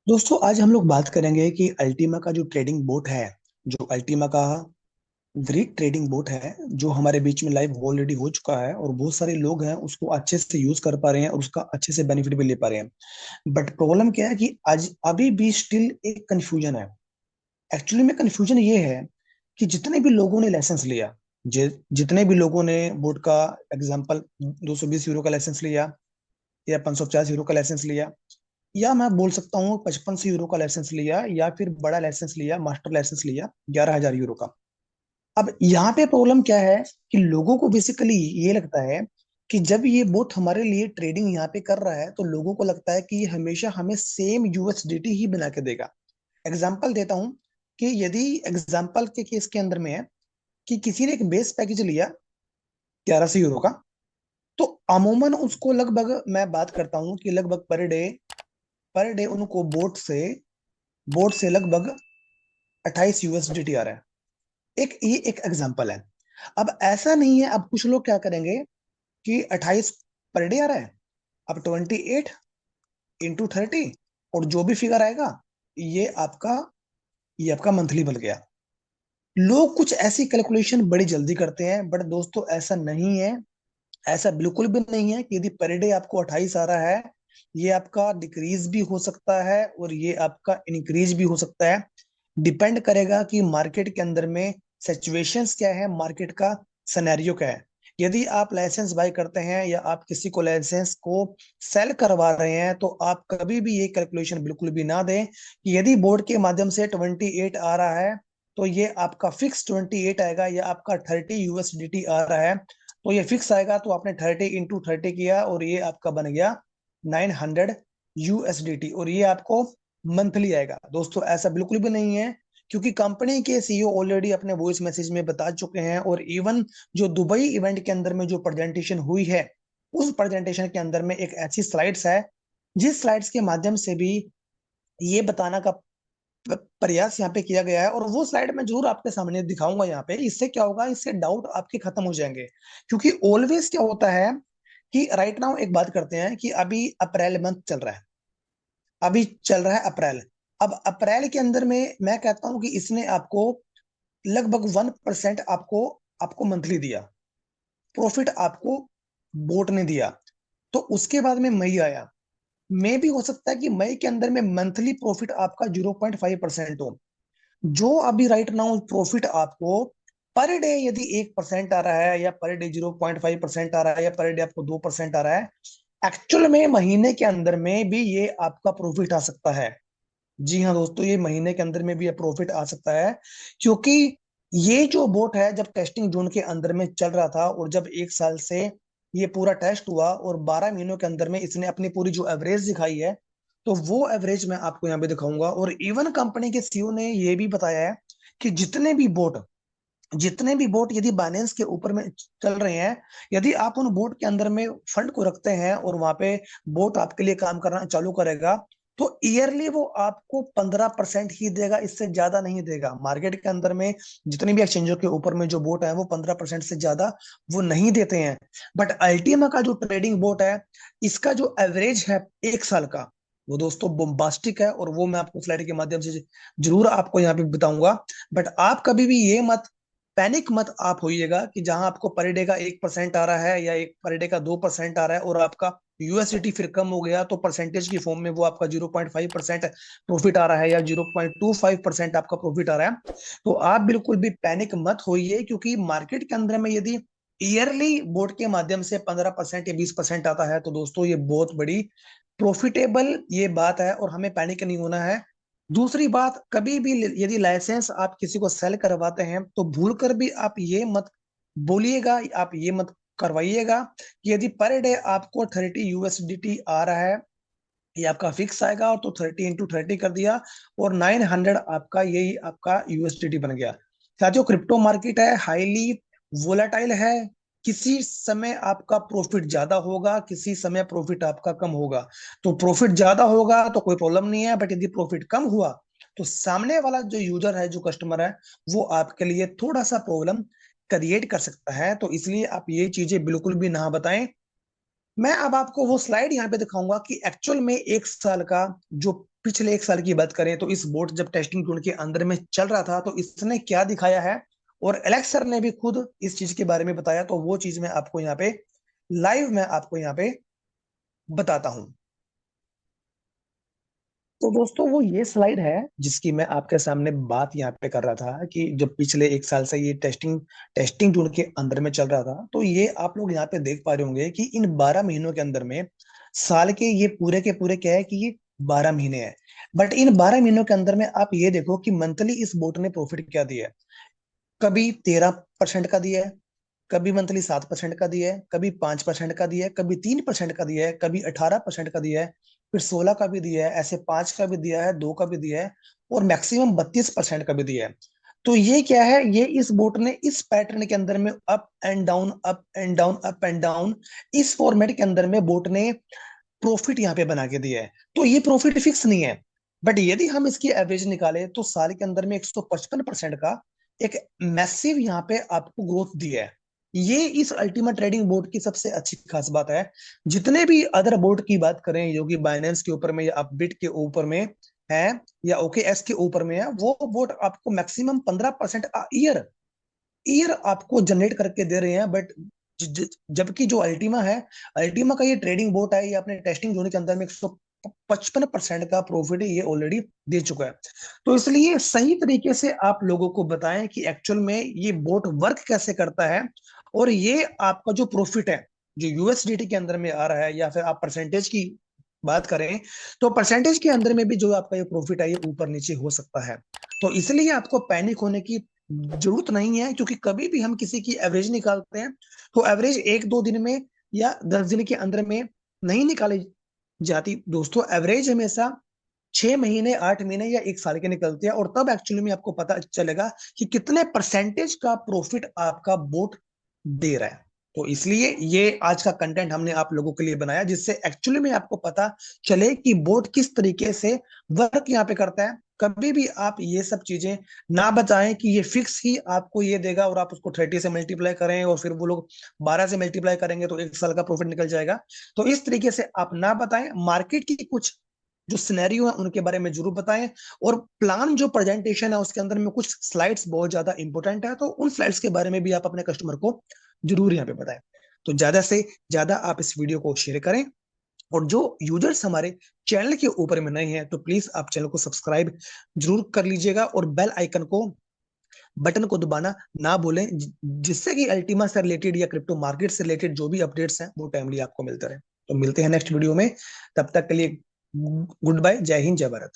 दोस्तों आज हम लोग बात करेंगे कि अल्टीमा का जो ट्रेडिंग बोट है, जो अल्टीमा का ग्रीक ट्रेडिंग बोट है, जो हमारे बीच में लाइव ऑलरेडी हो चुका है और बहुत सारे लोग हैं उसको अच्छे से यूज कर पा रहे हैं और उसका अच्छे से बेनिफिट भी ले पा रहे हैं। बट प्रॉब्लम क्या है कि आज अभी भी स्टिल एक कंफ्यूजन है। एक्चुअली में कंफ्यूजन ये है कि जितने भी लोगों ने लाइसेंस लिया, जितने भी लोगों ने बोट का एग्जाम्पल 220 यूरो का लाइसेंस लिया या 550 यूरो का लाइसेंस लिया, या मैं बोल सकता हूँ 55 यूरो का लाइसेंस लिया, या फिर बड़ा लाइसेंस लिया, मास्टर लाइसेंस लिया 11,000 यूरो का। अब यहाँ पे प्रॉब्लम क्या है कि लोगों को बेसिकली ये लगता है कि जब ये बोट हमारे लिए ट्रेडिंग यहाँ पे कर रहा है तो लोगों को लगता है कि ये हमेशा हमें सेम यूएसडीटी ही बना के देगा। एग्जाम्पल देता हूँ कि यदि एग्जाम्पल के केस के अंदर में है कि किसी ने एक बेस पैकेज लिया 1100 यूरो का, तो अमूमन उसको लगभग मैं बात करता हूँ कि लगभग पर डे उनको बोट से लगभग 28 यूएसडीटी आ रहा है। ये एक एग्जांपल है। अब ऐसा नहीं है, अब कुछ लोग क्या करेंगे कि 28 पर डे आ रहा है, अब 28 इंटू 30 और जो भी फिगर आएगा ये आपका ये आपका मंथली बन गया। लोग कुछ ऐसी कैलकुलेशन बड़ी जल्दी करते हैं, बट दोस्तों ऐसा नहीं है। ऐसा बिल्कुल भी नहीं है कि यदि पर डे आपको 28 आ रहा है, ये आपका डिक्रीज भी हो सकता है और ये आपका इंक्रीज भी हो सकता है। डिपेंड करेगा कि मार्केट के अंदर में सिचुएशंस क्या है, मार्केट का सिनेरियो क्या है। यदि आप लाइसेंस बाय करते हैं या आप किसी को लाइसेंस को सेल करवा रहे हैं, तो आप कभी भी ये कैलकुलेशन बिल्कुल भी ना दें कि यदि बोर्ड के माध्यम से 28 आ रहा है तो ये आपका फिक्स 28 आएगा, या आपका 30 यूएसडीटी आ रहा है तो ये फिक्स आएगा। तो आपने 30 इंटू 30 किया और ये आपका बन गया 900 यूएसडीटी, और ये आपको मंथली आएगा। दोस्तों ऐसा बिल्कुल भी नहीं है, क्योंकि कंपनी के सीईओ ऑलरेडी अपने वॉइस मैसेज में बता चुके हैं, और इवन जो दुबई इवेंट के अंदर में जो प्रेजेंटेशन हुई है, उस प्रेजेंटेशन के अंदर में एक ऐसी स्लाइड्स है जिस स्लाइड्स के माध्यम से भी ये बताना का प्रयास यहाँ पे किया गया है, और वो स्लाइड मैं जरूर आपके सामने दिखाऊंगा यहाँ पे। इससे क्या होगा, इससे डाउट आपके खत्म हो जाएंगे। क्योंकि ऑलवेज क्या होता है कि राइट नाउ एक बात करते हैं कि अभी अप्रैल मंथ चल रहा है, अभी चल रहा है अप्रैल। अब अप्रैल के अंदर में मैं कहता हूं कि इसने आपको लगभग 1% आपको आपको मंथली दिया, प्रॉफिट आपको बोट ने दिया। तो उसके बाद में मई आया, मई भी हो सकता है कि मई के अंदर में मंथली प्रॉफिट आपका 0.5% हो। जो अभी राइट नाउ प्रॉफिट आपको पर डे यदि 1% आ रहा है, या पर डे 0.5% आ रहा है, या पर डे आपको 2% आ रहा है, एक्चुअल में महीने के अंदर में भी ये आपका प्रॉफिट आ सकता है। जी हाँ दोस्तों, ये महीने के अंदर में भी प्रॉफिट आ सकता है। क्योंकि ये जो बोट है जब टेस्टिंग जोन के अंदर में चल रहा था, और जब 1 साल से ये पूरा टेस्ट हुआ और 12 महीनों के अंदर में इसने अपनी पूरी जो एवरेज दिखाई है, तो वो एवरेज मैं आपको यहाँ पे दिखाऊंगा। और इवन कंपनी के सीईओ ने ये भी बताया है कि जितने भी बोट यदि बाइनेंस के ऊपर में चल रहे हैं, यदि आप उन बोट के अंदर में फंड को रखते हैं और वहां पे बोट आपके लिए काम करना चालू करेगा, तो ईयरली वो आपको 15% ही देगा, इससे ज्यादा नहीं देगा। मार्केट के अंदर में जितने भी एक्सचेंजों के ऊपर में जो बोट है वो 15% से ज्यादा वो नहीं देते हैं। बट अल्टीमा का जो ट्रेडिंग बोट है, इसका जो एवरेज है 1 साल का, वो दोस्तों बोम्बास्टिक है, और वो मैं आपको स्लाइड के माध्यम से जरूर आपको यहाँ पे बताऊंगा। बट आप कभी भी ये मत पैनिक मत आप होइएगा कि जहां आपको पर डे का 1% आ रहा है, या एक पर डे का 2% आ रहा है, और आपका यूएसडीटी फिर कम हो गया, तो परसेंटेज की फॉर्म में वो आपका 0.5% प्रॉफिट आ रहा है, या 0.25% आपका प्रॉफिट आ रहा है। तो आप बिल्कुल भी पैनिक मत होइए, क्योंकि मार्केट के अंदर में यदि ईयरली बोर्ड के माध्यम से 15% या 20% आता है, तो दोस्तों ये बहुत बड़ी प्रॉफिटेबल ये बात है, और हमें पैनिक नहीं होना है। दूसरी बात, कभी भी यदि लाइसेंस आप किसी को सेल करवाते हैं, तो भूल कर भी आप ये मत बोलिएगा, आप ये मत करवाइएगा कि यदि पर डे आपको 30 यूएसडीटी आ रहा है, ये आपका फिक्स आएगा, और तो 30 इंटू 30 कर दिया और 900 आपका यही आपका यूएसडीटी बन गया। साथियों, क्रिप्टो मार्केट है, हाईली वोलाटाइल है। किसी समय आपका प्रॉफिट ज्यादा होगा, किसी समय प्रॉफिट आपका कम होगा। तो प्रॉफिट ज्यादा होगा तो कोई प्रॉब्लम नहीं है, बट यदि प्रॉफिट कम हुआ तो सामने वाला जो यूजर है, जो कस्टमर है, वो आपके लिए थोड़ा सा प्रॉब्लम क्रिएट कर सकता है। तो इसलिए आप ये चीजें बिल्कुल भी ना बताएं। मैं अब आपको वो स्लाइड यहाँ पे दिखाऊंगा कि एक्चुअल में एक साल का जो पिछले एक साल की बात करें तो इस बोट जब टेस्टिंग टूल के अंदर में चल रहा था तो इसने क्या दिखाया है, और एलेक्स सर ने भी खुद इस चीज के बारे में बताया, तो वो चीज मैं आपको यहाँ पे लाइव में आपको यहाँ पे बताता हूँ। तो दोस्तों वो ये स्लाइड है जिसकी मैं आपके सामने बात यहाँ पे कर रहा था कि जब पिछले एक साल से ये टेस्टिंग टेस्टिंग टूल के अंदर में चल रहा था, तो ये आप लोग यहाँ पे देख पा रहे होंगे कि इन 12 महीनों के अंदर में साल के ये पूरे के पूरे क्या है कि ये 12 महीने हैं। बट इन 12 महीनों के अंदर में आप ये देखो कि मंथली इस बोट ने प्रॉफिट क्या दिया है। कभी 13% का दिया है, कभी मंथली 7% का दिया है, कभी 5% का दिया है, कभी 3% का दिया है, कभी 18% का दिया है, फिर 16 का भी दिया है, ऐसे 5 का भी दिया है, 2 का भी दिया है, और मैक्सिमम 32% का भी दिया है। तो ये क्या है, ये इस बोट ने इस पैटर्न के अंदर में up and down up and down up and down इस फॉर्मेट के अंदर में बोट ने प्रॉफिट यहाँ पे बना के दिया है। तो ये प्रॉफिट फिक्स नहीं है, बट यदि हम इसकी एवरेज निकाले तो साल के अंदर में 155% का एक मैसिव यहाँ पे आपको ग्रोथ दिया है। ये इस अल्टीमेट ट्रेडिंग बोर्ड की सबसे अच्छी खास बात है। जितने भी अदर बोर्ड की बात करें जो कि बाइनेंस के ऊपर में या अपबिट के ऊपर में है या OKX के ऊपर में है, वो बोर्ड आपको मैक्सिमम 15% ईयर ईयर आपको जनरेट करके दे रहे हैं। बट जबकि जो अल्टीमा है, अल्टीमा का ये ट्रेडिंग बोट है, ये अपने टेस्टिंग जोन के अंदर में 155% का प्रॉफिट ये ऑलरेडी दे चुका है। तो इसलिए सही तरीके से आप लोगों को बताएं कि एक्चुअल में ये बोट वर्क कैसे करता है, और ये आपका जो प्रॉफिट है जो यूएसडीटी के अंदर में आ रहा है, या फिर आप परसेंटेज की बात करें तो परसेंटेज के अंदर में भी जो आपका ये प्रॉफिट है ये ऊपर नीचे हो सकता है। तो इसलिए आपको पैनिक होने की जरूरत नहीं है, क्योंकि कभी भी हम किसी की एवरेज निकालते हैं तो एवरेज 1-2 दिन में या 10 दिन के अंदर में नहीं निकाली जाती दोस्तों। एवरेज हमेशा 6 महीने 8 महीने या एक साल के निकलते हैं, और तब एक्चुअली में आपको पता चलेगा कि कितने परसेंटेज का प्रॉफिट आपका बोट दे रहा है। तो इसलिए ये आज का कंटेंट हमने आप लोगों के लिए बनाया, जिससे एक्चुअली में आपको पता चले कि बोट किस तरीके से वर्क यहाँ पे करता है। कभी भी आप ये सब चीजें ना बताएं कि ये फिक्स ही आपको ये देगा और आप उसको 30 से मल्टीप्लाई करें और फिर वो लोग 12 से मल्टीप्लाई करेंगे तो एक साल का प्रॉफिट निकल जाएगा। तो इस तरीके से आप ना बताएं। मार्केट की कुछ जो सिनेरियो है उनके बारे में जरूर बताएं, और प्लान जो प्रेजेंटेशन है उसके अंदर में कुछ स्लाइड्स बहुत ज्यादा इंपॉर्टेंट है, तो उन स्लाइड्स के बारे में भी आप अपने कस्टमर को जरूर यहाँ पे बताएं। तो ज्यादा से ज्यादा आप इस वीडियो को शेयर करें, और जो यूजर्स हमारे चैनल के ऊपर में नए हैं तो प्लीज आप चैनल को सब्सक्राइब जरूर कर लीजिएगा, और बेल आइकन को बटन को दबाना ना भूलें, जिससे कि अल्टीमा से रिलेटेड या क्रिप्टो मार्केट से रिलेटेड जो भी अपडेट्स हैं वो टाइमली आपको मिलते रहे। तो मिलते हैं नेक्स्ट वीडियो में, तब तक के लिए गुड बाय, जय हिंद, जय भारत।